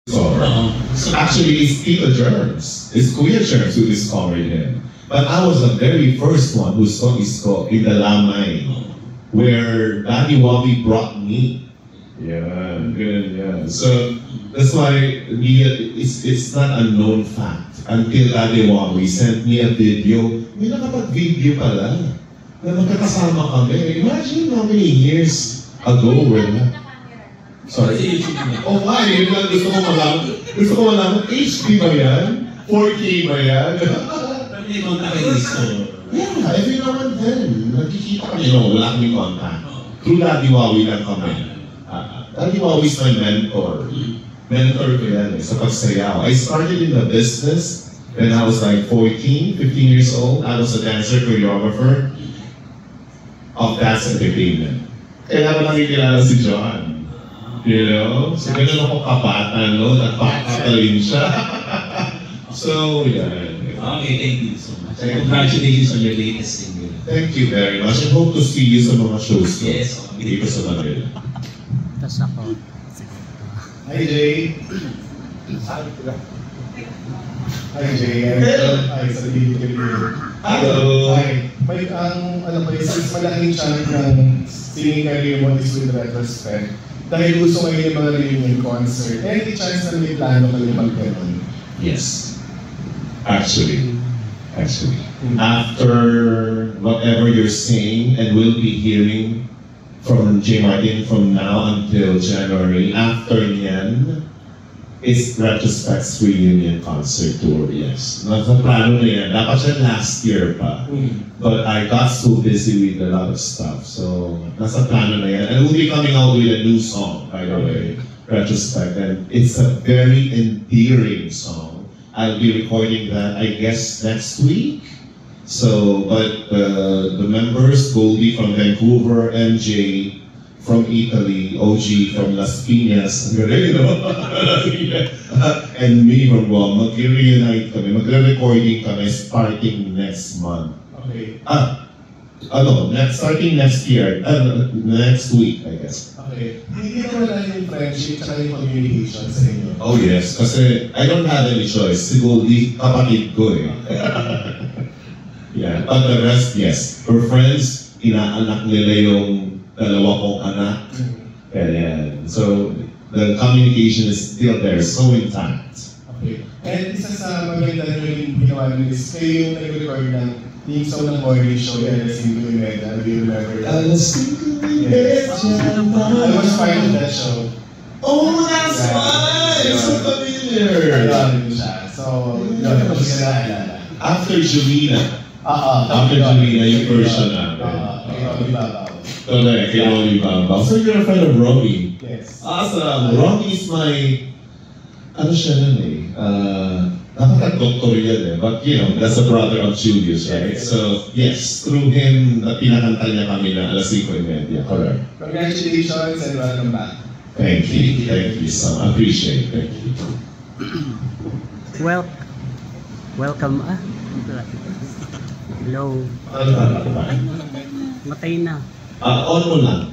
Actually, it's Tito Germs. It's Kuya Germs who discovered him. But I was the very first one who saw Isko in the Lamay, where Daddy Wobby brought me. Yeah, good, yeah. So that's why it's not a known fact until Daddy Wobby sent me a video. May nakapag-video pala na magkakasama kami. Imagine how many years ago we're not. Sorry. Oh, why? Yun lang gusto ko malaman. Gusto ko malaman, HD ba yan? 4K ba yan? May contact kayo gusto. Yeah, every now and then. Nagkikita kami. No, wala kaming contact. Through Daddy Wawi lang kami. Daddy Wawi is my mentor. Mentor ko yan sa pagsayaw. I started in the business when I was like 14, 15 years old. I was a dancer, choreographer of Dance Entertainment. Kaya ba nakikilala si John? You know? So, ganun ako kabata, no? Nagpakatalin siya. So, yeah. Okay, thank you so much. Congratulations on your latest single. Thank you very much. I hope to see you sa mga shows. Yes. Dito sa Manila. Tapos ako. Hi, Jay. Hi, Jay. Hi, sa Pilipino. Hello. Hi. May since malaking chunk ng singing career mo is with retrospect, dahil gusto kayo yung mga reunion concert, any chance na may plano kayo mag-ganon? Yes. Actually. After whatever you're saying and will be hearing from J. Martin from now until January, after niyan, it's Retrospect's reunion concert tour, yes. Nasa plano na yan. Dapat siya last year pa. But I got so busy with a lot of stuff. So, nasa plano na yan. And we'll be coming out with a new song, by the way, Retrospect. And it's a very endearing song. I'll be recording that, I guess, next week. So, but the members, Goldie from Vancouver, MJ from Italy, OG from Las Piñas, and me from Guam, mag-reunite kami, magre-recording kami starting next month. Okay. Starting next year, next week, I guess. Okay. Hindi na wala yung friendship at yung communication sa inyo? Oh yes, kasi I don't have any choice. Si Goldie, kapatid ko eh. Yeah, but the rest, yes. Her friends, inaanak nila yung dalawa kong anak. And so, the communication is still there, so intact. Okay. And isa sa maganda nyo yung ginawa nyo is kayo yung nag-record ng theme song ng morning show yan, Alas 5 Mega. Do you remember that? Alas 5 Mega. I was part of that show. Oh, that's why! It's so familiar. Ayun siya. So, yun, kasi ka naalala. After Julina. After Julina, yung version natin. Correct, kay Robbie Bamba. So you're a friend of Robbie? Yes. Awesome. Robbie is my, ano siya nun eh, nakaka-doctor yan eh. But you know, that's the brother of Julius, right? So yes, through him, pinakanta niya kami na Alas 5:30. Correct. Congratulations and welcome back. Thank you. Thank you so much. Appreciate it. Thank you. Welcome. Hello. Matay na. On mo lang.